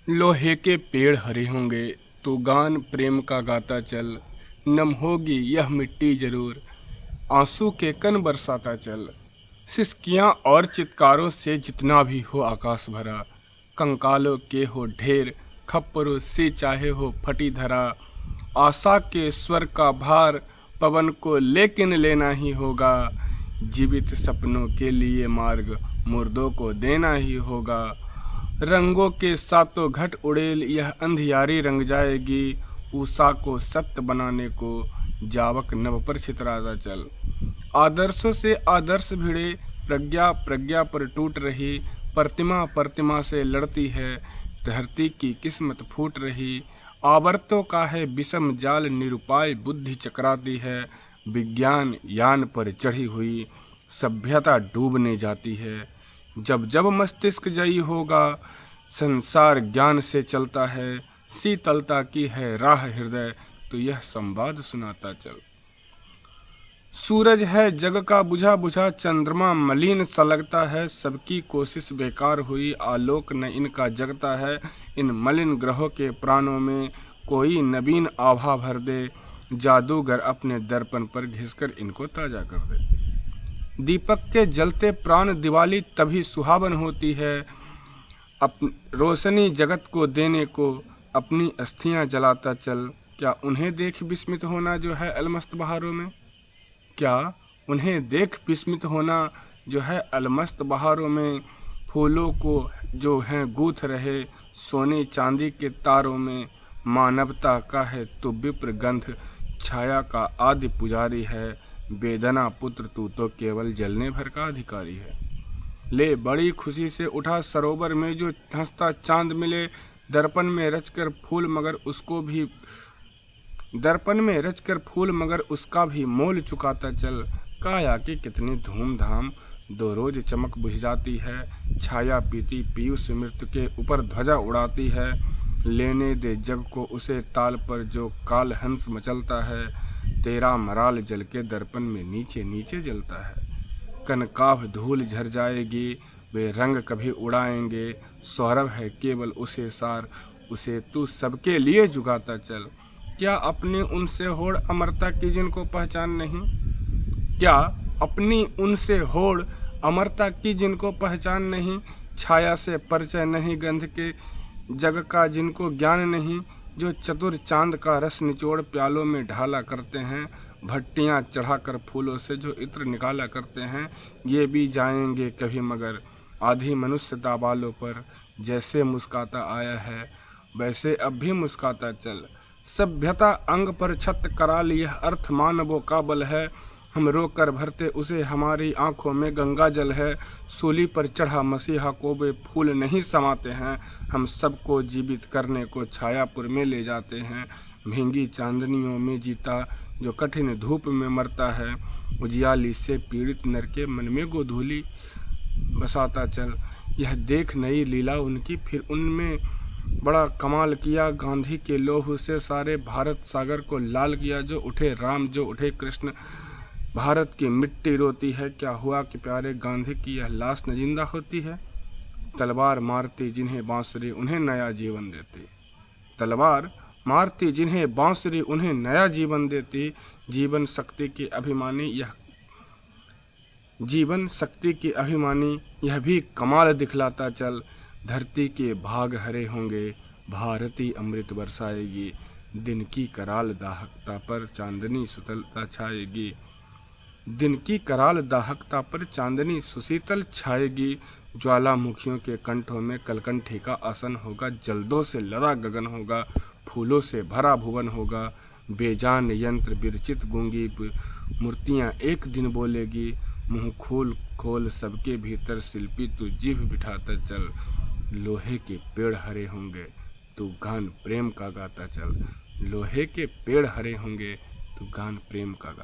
लोहे के पेड़ हरे होंगे तो गान प्रेम का गाता चल। नम होगी यह मिट्टी जरूर, आंसू के कण बरसाता चल। सिसकियां और चित्कारों से जितना भी हो आकाश भरा, कंकालों के हो ढेर, खप्परों से चाहे हो फटी धरा। आशा के स्वर का भार पवन को लेकिन लेना ही होगा, जीवित सपनों के लिए मार्ग मुर्दों को देना ही होगा। रंगों के सातों घट उड़ेल यह अंधियारी रंग जाएगी, उषा को सत्य बनाने को जावक नभ पर छितराता चल। आदर्शों से आदर्श भिड़े, प्रज्ञा प्रज्ञा पर टूट रही, प्रतिमा प्रतिमा से लड़ती है, धरती की किस्मत फूट रही। आवर्तों का है विषम जाल, निरुपाय बुद्धि चकराती है, विज्ञान यान पर चढ़ी हुई सभ्यता डूबने जाती है। जब जब मस्तिष्क जयी होगा, संसार ज्ञान से चलता है, शीतलता की है राह हृदय तो यह संवाद सुनाता चल। सूरज है जग का बुझा बुझा, चंद्रमा मलिन सा लगता है, सबकी कोशिश बेकार हुई, आलोक न इनका जगता है। इन मलिन ग्रहों के प्राणों में कोई नवीन आभा भर दे, जादूगर अपने दर्पण पर घिसकर इनको ताजा कर दे। दीपक के जलते प्राण दिवाली तभी सुहावन होती है, रोशनी जगत को देने को अपनी अस्थियां जलाता चल। क्या उन्हें देख विस्मित होना जो है अलमस्त बहारों में, क्या उन्हें देख विस्मित होना जो है अलमस्त बहारों में। फूलों को जो हैं गूंथ रहे सोने चांदी के तारों में, मानवता का है तो विप्र गंध, छाया का आदि पुजारी है। वेदना पुत्र तू तो केवल जलने भर का अधिकारी है। ले बड़ी खुशी से उठा सरोवर में जो हंसता चांद मिले, दर्पण में रचकर फूल मगर उसका भी मोल चुकाता चल। काया की कितनी धूमधाम दो रोज चमक बुझ जाती है, छाया पीती पीयूष मृत्यु के ऊपर ध्वजा उड़ाती है। लेने दे जग को उसे ताल पर जो काल हंस मचलता है, तेरा मराल जल के दर्पण में नीचे नीचे जलता है। कनकाभ धूल झर जाएगी, वे रंग कभी उड़ाएंगे, सौरभ है केवल उसे सार, उसे तू सबके लिए जुगाता चल। क्या अपनी उनसे होड़ अमरता की जिनको पहचान नहीं, क्या अपनी उनसे होड़ अमरता की जिनको पहचान नहीं। छाया से परिचय नहीं गंध के जग का जिनको ज्ञान नहीं, जो चतुर चांद का रस निचोड़ प्यालों में ढाला करते हैं, भट्टियां चढ़ाकर फूलों से जो इत्र निकाला करते हैं। ये भी जाएंगे कभी मगर आधी मनुष्यता वालों पर, जैसे मुस्काता आया है वैसे अब भी मुस्काता चल। सभ्यता अंग पर छत कराल यह अर्थ मानवों का बल है, हम रोकर भरते उसे हमारी आंखों में गंगा जल है। सूली पर चढ़ा मसीहा को वे फूल नहीं समाते हैं, हम सबको जीवित करने को छायापुर में ले जाते हैं। भींगी चांदनियों में जीता जो कठिन धूप में मरता है, उजियाली से पीड़ित नर के मन में गोधूली बसाता चल। यह देख नई लीला उनकी, फिर उनमें बड़ा कमाल किया, गांधी के लोह से सारे भारत सागर को लाल किया। जो उठे राम जो उठे कृष्ण, भारत की मिट्टी रोती है, क्या हुआ कि प्यारे गांधी की यह लाश न जिंदा होती है। तलवार मारती जिन्हें बांसुरी उन्हें नया जीवन देती, तलवार मारती जिन्हें बांसुरी उन्हें नया जीवन देती। जीवन शक्ति की अभिमानी यह भी कमाल दिखलाता चल। धरती के भाग हरे होंगे, भारती अमृत बरसाएगी, दिन की कराल दाहकता पर चांदनी सुतलता छाएगी। दिन की कराल दाहकता पर चांदनी सुशीतल छाएगी। ज्वालामुखियों के कंठों में कलकंठी का आसन होगा, जल्दों से लदा गगन होगा, फूलों से भरा भुवन होगा। बेजान यंत्र विरचित गूंगी मूर्तियां एक दिन बोलेगी, मुंह खोल खोल सबके भीतर शिल्पी तू जीभ बिठाता चल। लोहे के पेड़ हरे होंगे तू गान प्रेम का गाता चल, लोहे के पेड़ हरे होंगे तू गान प्रेम का गाता